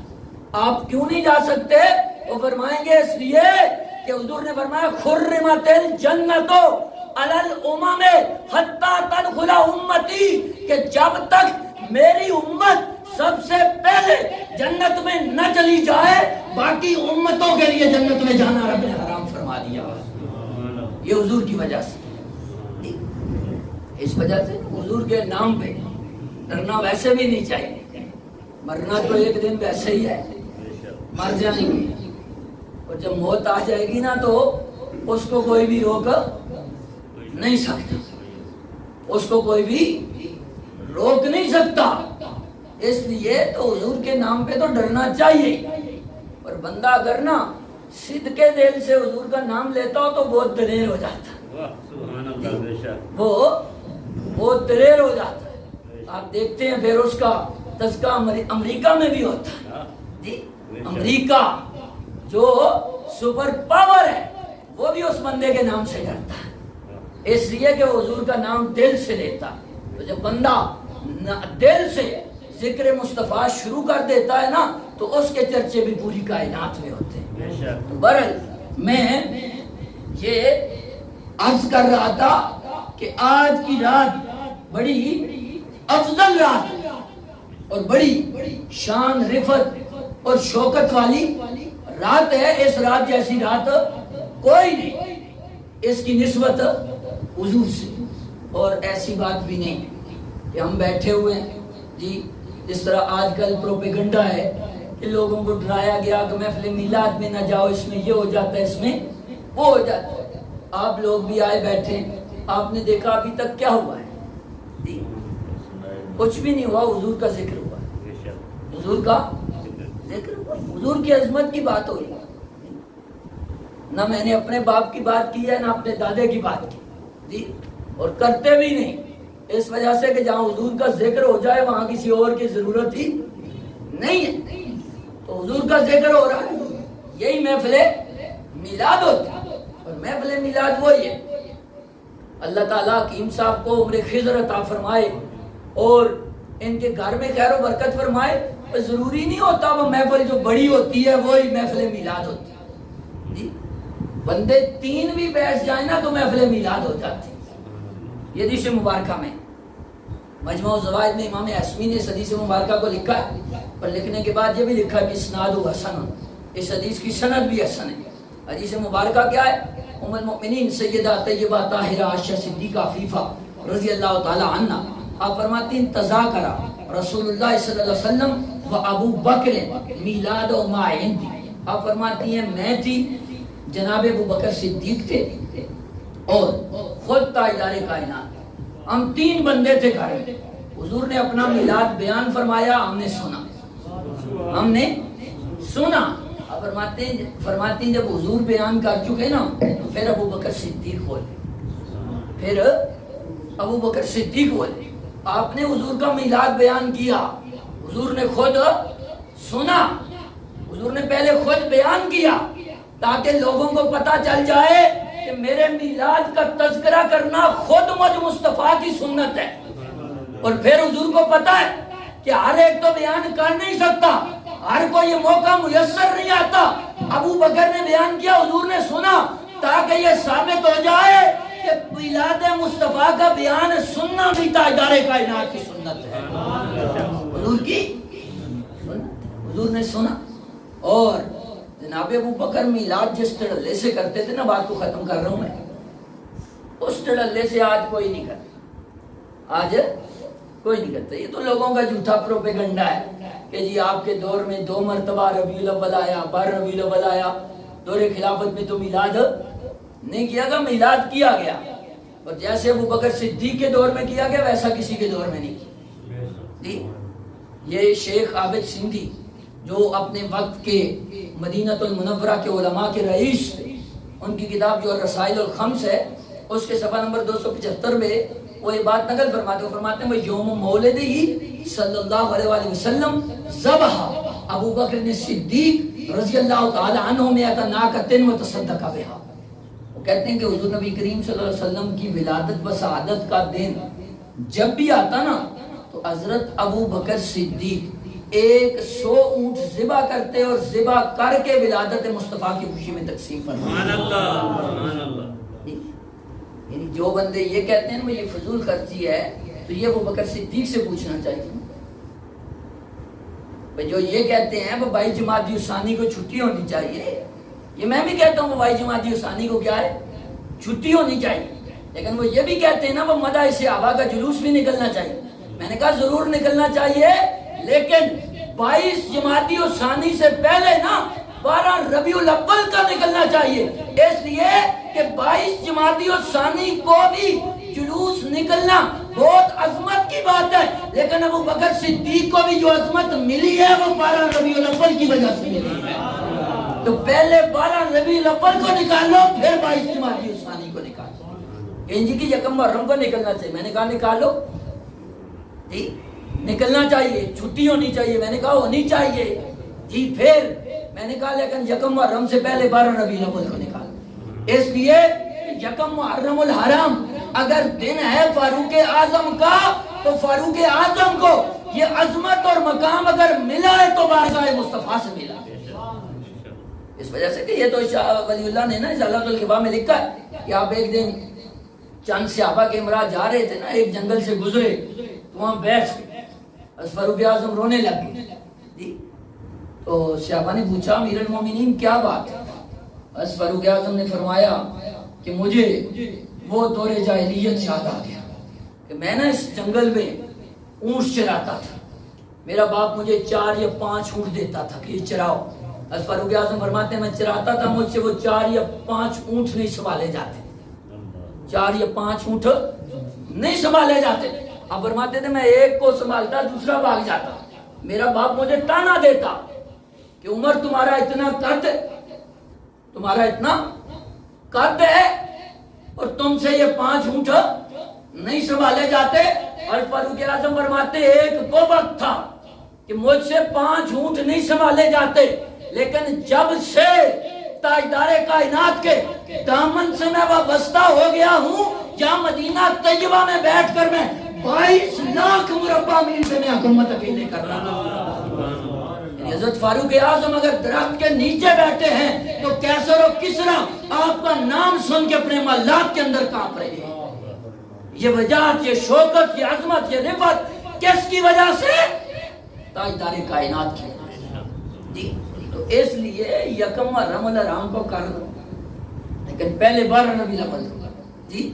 آپ کیوں نہیں جا سکتے؟ وہ فرمائیں گے اس لیے کہ حضور نے فرمایا حرمت الجنت علی الامم حتی تدخل امتی، کہ جب تک میری امت سب سے پہلے جنت میں نہ چلی جائے باقی امتوں کے لیے جنت میں جانا رب نے حرام فرما دیا۔ یہ حضور کی وجہ سے، اس وجہ سے حضور کے نام پہ ڈرنا ویسے بھی نہیں چاہیے، مرنا تو ایک دن ویسے ہی ہے، مر جائیں گے، اور جب موت آ جائے گی نا تو اس کو کوئی بھی روک نہیں سکتا، اس کو کوئی بھی روک نہیں سکتا۔ اس لیے تو حضور کے نام پہ تو ڈرنا چاہیے، اور بندہ اگر نا صدقے دل سے حضور کا نام لیتا ہو تو بہت دلیر ہو جاتا ہے، وہ بہت دلیر ہو جاتا ہے۔ آپ دیکھتے ہیں پھر اس کا تذکرہ امریکہ میں بھی ہوتا ہے جی، امریکہ جو سپر پاور ہے وہ بھی اس بندے کے نام سے ڈرتا ہے، اس لیے کہ وہ حضور کا نام دل سے لیتا ہے۔ تو جب بندہ دل سے ذکر مصطفیٰ شروع کر دیتا ہے نا تو اس کے چرچے بھی پوری کائنات میں ہوتے ہیں۔ تو برحال میں یہ عرض کر رہا تھا کہ آج کی رات بڑی افضل رات اور بڑی شان رفت اور شوکت والی رات ہے، اس رات جیسی رات کوئی نہیں، اس کی نسبت حضور سے، اور ایسی بات بھی نہیں کہ ہم بیٹھے ہوئے ہیں جی، جس طرح آج کل پروپیگنڈا ہے کہ لوگوں کو ڈرایا گیا کہ محفل میلاد میں نہ جاؤ، اس میں یہ ہو جاتا ہے، اس میں وہ ہو جاتا ہے۔ آپ لوگ بھی آئے بیٹھے، آپ نے دیکھا ابھی تک کیا ہوا ہے؟ کچھ بھی نہیں ہوا، حضور کا ذکر ہوا، حضور کا ذکر ہوا، حضور کی عظمت کی بات ہوئی۔ نہ میں نے اپنے باپ کی بات کی ہے، نہ اپنے دادے کی بات کی جی، اور کرتے بھی نہیں، اس وجہ سے کہ جہاں حضور کا ذکر ہو جائے وہاں کسی اور کی ضرورت ہی نہیں ہے۔ تو حضور کا ذکر ہو رہا ہے، یہی محفل میلاد ہوتی ہے، اور محفل میلاد وہی ہے۔ اللہ تعالیٰ حکیم صاحب کو عمر خضر عطا فرمائے اور ان کے گھر میں خیر و برکت فرمائے۔ ضروری نہیں ہوتا وہ محفل جو بڑی ہوتی ہے وہی محفل میلاد ہوتی ہے جی، بندے 3 بھی بیٹھ جائیں نا تو محفل میلاد ہو جاتی ہے۔ یہ حدیث مبارکہ میں مجموع الزوائد میں امام حسمی نے اس حدیث مبارکہ کو لکھا ہے، اور لکھنے کے بعد یہ بھی لکھا ہے کہ اسناد حسن، اس حدیث کی سند بھی حسن ہے۔ حدیث مبارکہ کیا ہے؟ ام المؤمنین سیدہ طیبہ طاہرہ عائشہ صدیقہ عفیفہ رضی اللہ تعالی عنہ، آپ فرماتی ہیں تذاکرہ رسول اللہ صلی اللہ علیہ وسلم و ابو بکر میلاد و ما عندی، آپ فرماتی ہیں میں تھی، جناب ابو بکر صدیق تھے اور خود تاجدار کائنات، ہم 3 بندے تھے گھر میں، حضور نے اپنا میلاد بیان فرمایا، ہم نے سنا، آپ فرماتی ہیں جب حضور بیان کر چکے نا تو پھر ابو بکر صدیق بولے، آپ نے حضور کا میلاد بیان کیا، حضور نے خود سنا، حضور نے پہلے خود بیان کیا تاکہ لوگوں کو پتہ چل جائے کہ میرے میلاد کا تذکرہ کرنا خود مجھ مصطفیٰ کی سنت ہے. اور پھر حضور کو پتہ ہے کہ ہر ایک تو بیان کر نہیں سکتا، ہر کوئی یہ موقع میسر نہیں آتا. ابو بکر نے بیان کیا، حضور نے سنا تاکہ یہ ثابت ہو جائے کہ میلاد مصطفیٰ کا بیان سننا بھی تاجدار کائنات کی سنت ہے. حضور کی سنت، حضور نے سنا. اور جناب ابو بکر میلاد جس تڑلے سے کرتے تھے نا، بات کو ختم کر رہا ہوں میں، اس تڑلے سے آج کوئی نہیں کرتا. آج کوئی نہیں کرتا. یہ تو لوگوں کا جھوٹا پروپیگنڈا ہے کہ جی آپ کے دور میں 2 مرتبہ ربیع الاول آیا، 12 ربیع الاول آیا. دور خلافت میں تو میلاد نہیں کیا گیا، میلاد کیا گیا. اور جیسے ابو بکر صدیق کے دور میں کیا گیا ویسا کسی کے دور میں نہیں کیا. یہ شیخ عابد سندھی جو اپنے وقت کے مدینہ المنورہ کے علماء کے رئیس تھے، ان کی کتاب جو رسائل الخمس ہے اس کے صفحہ نمبر 275 میں وہ یہ بات نقل فرماتے ہیں وہ یوم مولد ہی صلی اللہ علیہ وآلہ وسلم ذبح ابو بکر صدیق رضی اللہ تعالی عنہ مئۃ ناقۃ وتصدق بها. وہ کہتے ہیں کہ حضور نبی کریم صلی اللہ علیہ وسلم کی ولادت و سعادت کا دن جب بھی آتا نا تو حضرت ابو بکر صدیق 100 اونٹ ذبح کرتے اور ذبح کر کے ولادت مصطفیٰ کی خوشی میں تقسیم فرماتے. سبحان اللہ، سبحان اللہ. یعنی جو بندے یہ کہتے ہیں نا یہ فضول خرچی ہے تو یہ ابو بکر صدیق سے پوچھنا چاہیے. جو یہ کہتے ہیں وہ 22 جمادی الثانی کو چھٹی ہونی چاہیے، یہ میں بھی کہتا ہوں وہ 22 جمادی الثانی کو کیا ہے، چھٹی ہونی چاہیے. لیکن وہ یہ بھی کہتے ہیں نا وہ مدح صحابہ کا جلوس بھی نکلنا چاہیے. میں نے کہا ضرور نکلنا چاہیے، لیکن 22 جمادی الثانی سے پہلے نا 12 ربیع الاول کا نکلنا چاہیے. اس لیے کہ 22 جمادی الثانی کو بھی جلوس نکلنا بہت عظمت کی بات ہے، لیکن ابو بکر صدیق کو بھی جو عظمت ملی ہے وہ 12 ربیع الاول کی وجہ سے ملی ہے. تو پہلے 12 ربیع الاول کو نکالو پھر 22 جمادی الثانی کو نکالو. ان جی کی یکم محرم کو نکلنا چاہیے، میں نے کہا نکالو جی، نکلنا چاہیے، چھٹی ہونی چاہیے، میں نے کہا ہونی چاہیے جی. پھر میں نے کہا لیکن یکم محرم سے پہلے 12 ربیع الاول کو نکالو. اس لیے یکم محرم الحرام اگر دن ہے فاروق اعظم کا تو فاروق اعظم کو یہ عظمت اور مقام اگر ملا ہے تو بارگاہ مصطفیٰ سے ملا. اس وجہ سے کہ یہ تو شاہ ولی اللہ نے نا ازالۃ الخفا میں لکھا ہے کہ آپ ایک دن چند صحابہ کے ہمراہ جا رہے تھے نا، ایک جنگل سے گزرے تو وہاں بیٹھ گئے، فاروق اعظم رونے لگ گئے جی. تو صحابہ نے پوچھا امیر المومنین کیا بات ہے؟ بس فاروق اعظم نے فرمایا کہ مجھے وہ دور جاہلیت یاد آ گیا کہ میں نا اس جنگل میں اونٹ چراتا تھا، میرا باپ مجھے 4 یا 5 اونٹ دیتا تھا کہ یہ چراؤ. بس فاروق اعظم فرماتے ہیں میں چراتا تھا، مجھ سے وہ 4 یا 5 اونٹ نہیں سنبھالے جاتے، 4 یا 5 اونٹ نہیں سنبھالے جاتے. اب فرماتے تھے میں ایک کو سنبھالتا دوسرا بھاگ جاتا. میرا باپ مجھے تانا دیتا کہ عمر تمہارا اتنا قد، تمہارا اتنا قد ہے اور تم سے یہ 5 اونٹ نہیں سنبھالے جاتے. اور فاروق اعظم فرماتے ایک وہ وقت تھا کہ مجھ سے 5 اونٹ نہیں سنبھالے جاتے، لیکن جب سے تاجدار کائنات کے دامن سے میں وابستہ ہو گیا ہوں، جہاں مدینہ طیبہ میں بیٹھ کر میں 22 لاکھ مربع میل سے میں حکومت اکیلے کر رہا ہوں. حضرت فاروق اعظم اگر درخت کے نیچے بیٹھے ہیں تو کیسر و کسرا آپ کا نام سن کے اپنے محلات کے اندر کانپ رہے ہیں. یہ وجاہت، یہ شوکت، یہ عظمت، یہ رفعت کس کی وجہ سے؟ تاجدار کائنات کی جی. تو اس لیے یکم محرم الحرام کو کر دو، لیکن پہلے 12 ربیع الاول کو جی.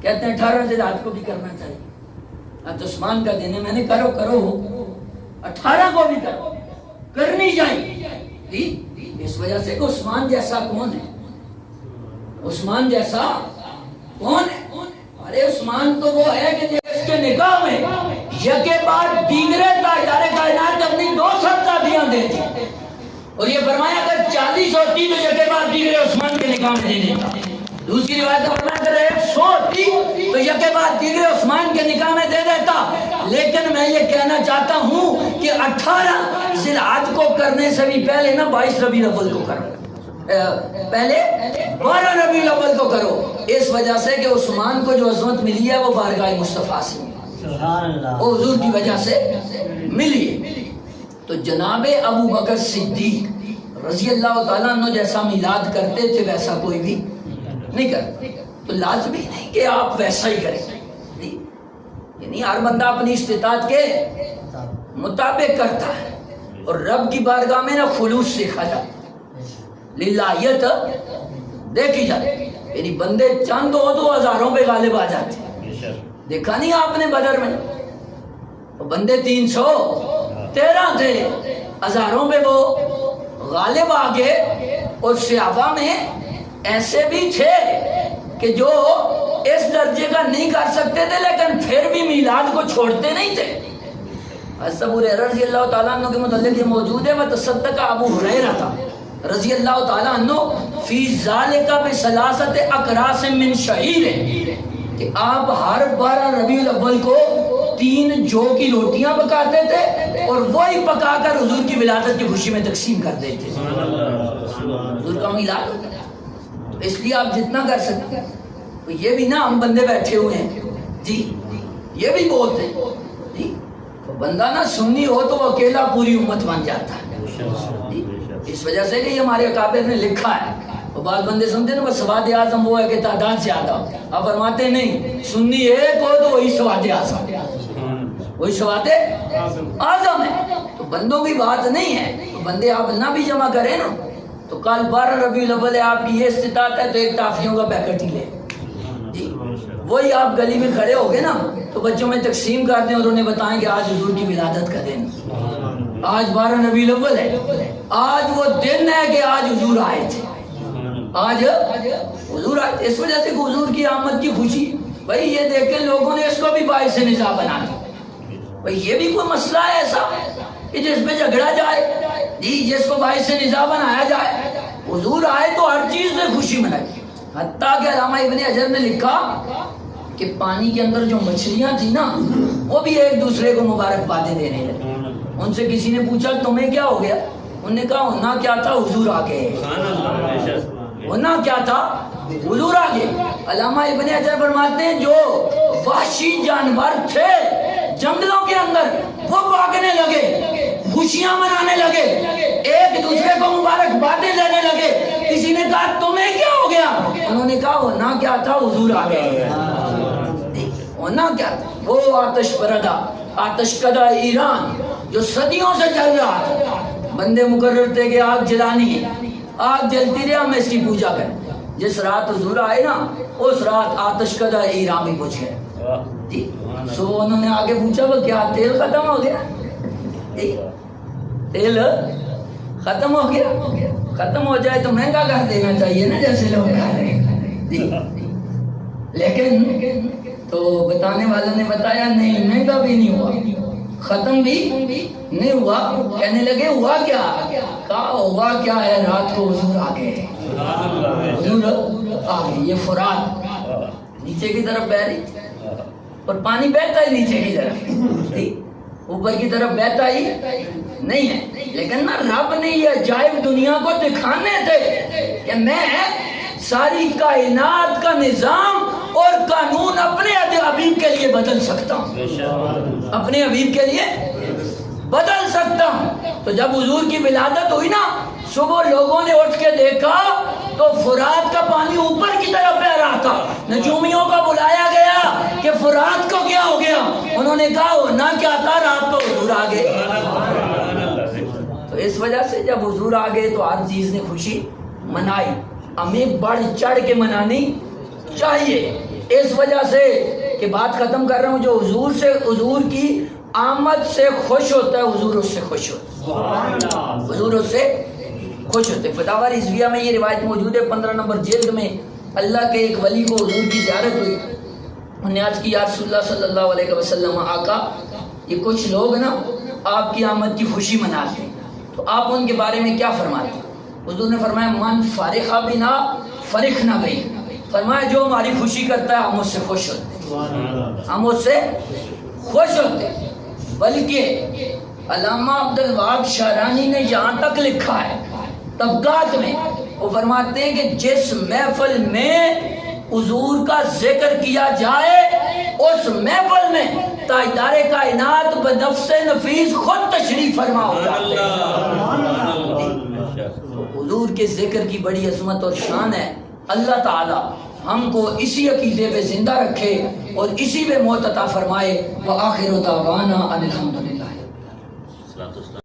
کہتے ہیں 18 ذی الحجہ کو بھی کرنا چاہیے، تو عثمان کا دن ہے، میں نے کرو 18 کو بھی کرو، کرنی چاہیے جی. اس وجہ سے کہ عثمان جیسا کون ہے؟ عثمان جیسا کون ہے؟ ارے عثمان تو وہ ہے کہ جس کے نکاح میں یکے بعد دیگرے تاجدار کائنات اپنی 2 شادیاں دیتی، اور یہ فرمایا اگر 40 ہوتی تو یکے بعد دیگرے عثمان کے نکاح میں دے دیتا. دوسری روایت میں اگر 100 ہوتی تو یکے بعد دیگر عثمان کے نکاح میں دے دیتا، لیکن میں یہ کہنا چاہتا ہوں کہ 18 ذی الحج کو کرنے سے بھی پہلے نا 22 ربیع الاول کو کرو، پہلے 12 ربیع الاول کو کرو، اس وجہ سے کہ عثمان کو جو عظمت ملی ہے وہ بارگاہ مصطفیٰ سے وہ حضور کی وجہ سے ملی ہے۔ تو جناب ابو بکر صدیق رضی اللہ تعالیٰ عنہ جیسا میلاد کرتے تھے ویسا کوئی بھی نہیں کرتے، تو لازمی نہیں کہ آپ ویسا ہی کریں، یعنی ہر بندہ اپنی استطاعت کے مطابق کرتا ہے، اور رب کی بارگاہ میں نا خلوص سیکھا جاتا، للہیت دیکھی جاتی، یعنی بندے چند ہو تو ہزاروں پہ غالب آ جاتے، دیکھا نہیں آپ نے بدر میں بندے 313 تھے، ہزاروں پہ وہ غالب آ گئے، اور صحابہ میں ایسے بھی تھے کہ جو اس درجے کا نہیں کر سکتے تھے لیکن پھر بھی میلاد کو چھوڑتے نہیں تھے۔ حضرت ابو ہریرہ رضی اللہ تعالیٰ عنہ کے متعلق یہ موجود ہے، وتصدق ابو ہریرہ رضی اللہ تعالیٰ عنہ فی ذالک بثلاثۃ اکراس من شعیر، کہ آپ ہر 12 ربیع الاول کو 3 جو کی روٹیاں پکاتے تھے اور وہی پکا کر حضور کی ولادت کی خوشی میں تقسیم کر دیتے تھے۔ حضور کا میلاد ہوتا ہے، تو اس لیے آپ جتنا کر سکتے ہیں۔ تو یہ بھی نا ہم بندے بیٹھے ہوئے ہیں جی، یہ بھی بہت ہے جی، تو بندہ نا سنی ہو تو وہ اکیلا پوری امت بن جاتا ہے جی، اس وجہ سے کہ یہ ہمارے اکابر نے لکھا ہے۔ تو بعض بندے سمجھتے ہیں نا سواد اعظم وہ ہے کہ تعداد زیادہ، آپ فرماتے نہیں، سنی ایک ہو تو وہی سواد اعظم، وہی سواد اعظم ہے۔ تو بندوں کی بات نہیں ہے، تو بندے آپ نہ بھی جمع کریں نا، تو کل 12 ربیع الاول ہے، آپ کی یہ استطاعت ہے تو ایک ٹافیوں کا پیکٹ ہی لے جی، وہی آپ گلی میں کھڑے ہو گے نا تو بچوں میں تقسیم کر دیں اور انہیں بتائیں کہ آج حضور کی ولادت کا دن، آج 12 ربیع الاول ہے، آج وہ دن ہے کہ آج حضور آئے تھے، آج حضور آئے تھے، اس وجہ سے کہ حضور کی آمد کی خوشی، بھائی یہ دیکھیں لوگوں نے اس کو بھی باعث نزاع بنا دیا، بھائی یہ بھی کوئی مسئلہ ہے ایسا کہ جس پہ جھگڑا جائے جی، جس کو باعث نزاع بنایا جائے، حضور آئے تو ہر چیز میں خوشی منائی۔ حتیٰ کہ علامہ ابن حجر نے لکھا کہ پانی کے اندر جو مچھلیاں تھیں نا وہ بھی ایک دوسرے کو مبارکبادیں دینے لگے، ان سے کسی نے پوچھا تمہیں کیا ہو گیا، انہوں نے کہا ہونا کیا تھا حضور آ گئے، ہونا کیا تھا حضور آ گئے۔ علامہ ابن حجر فرماتے ہیں جو وحشی جانور تھے جنگلوں کے اندر وہ بھاگنے لگے، خوشیاں منانے لگے، ایک دوسرے کو مبارکبادیں دینے لگے، کسی نے کہا تمہیں کیا ہو گیا، انہوں نے کہا ہونا کیا تھا حضور آ گئے، ہونا کیا تھا وہ آتش پردہ آتش کدہ ایران جو صدیوں سے چل رہا تھا، بندے مقرر تھے کہ آگ جلانی ہے، آگ جلتی رہے ہم اس کی پوجا کریں، جس رات حضور آئے نا اس رات آتش کدہ ایران بھی بجھ گئے جی۔ صبح انہوں نے آگے پوچھا وہ کیا تیل ختم ہو گیا، تیل ختم ہو گیا، ختم ہو جائے تو مہنگا کر دینا چاہیے نا جیسے لوگ کھا رہے ہیں جی، لیکن تو بتانے والوں نے بتایا نہیں مہنگا بھی نہیں ہوا، ختم بھی نہیں ہوا، کہنے لگے ہوا کیا، کہا ہوا کیا ہے رات کو حضور آ گئے، حضور آ گئے، یہ فرات نیچے کی طرف بہ رہی اور پانی بہتا ہی نیچے کی طرف، اوپر کی طرف بہتا ہی نہیں ہے، لیکن نا رب نے یہ عجائب دنیا کو دکھانے تھے کہ میں ساری کائنات کا نظام اور قانون اپنے حبیب کے لیے بدل سکتا ہوں، اپنے حبیب کے لیے بدل سکتا ہوں۔ تو جب حضور کی ولادت ہوئی نا صبح لوگوں نے اٹھ کے دیکھا تو فرات کا پانی اوپر کی طرف بہ رہا تھا، نجومیوں کا بلایا گیا کہ فرات کو کیا ہو گیا، انہوں نے کہا ہونا کیا تھا رات کو حضور آ گئے۔ تو اس وجہ سے جب حضور آ گئے تو ہر چیز نے خوشی منائی، ہمیں بڑھ چڑھ کے منانی چاہیے، اس وجہ سے کہ بات ختم کر رہا ہوں، جو حضور سے حضور کی آمد سے خوش ہوتا ہے حضور اس سے خوش ہوتا ہے، حضور اس سے خوش ہوتے۔ فتاوی رضویہ میں یہ روایت موجود ہے 15 نمبر جلد میں، اللہ کے ایک ولی کو حضور کی زیارت ہوئی، انہوں نے عرض کی یا رسول اللہ صلی اللہ علیہ وسلم، آقا یہ کچھ لوگ نا آپ کی آمد کی خوشی مناتے ہیں، تو آپ ان کے بارے میں کیا فرماتے ہیں؟ حضور نے فرمایا من فرح بنا فرحنا بہ، فرمایا جو ہماری خوشی کرتا ہے ہم اس سے خوش ہوتے ہیں، ہم اس سے خوش ہوتے ہیں۔ بلکہ علامہ عبدالوہاب شعرانی نے یہاں تک لکھا ہے طبقات میں، وہ فرماتے ہیں کہ جس محفل میں حضور کا ذکر کیا جائے اس محفل میں تاجدار کائنات بنفس نفیس خود تشریف فرما ہو جاتے ہیں۔ حضور کے ذکر کی بڑی عظمت اور شان ہے۔ اللہ تعالی ہم کو اسی عقیدے پہ زندہ رکھے اور اسی پہ موت عطا فرمائے۔ وآخر دعوانا ان الحمد للہ۔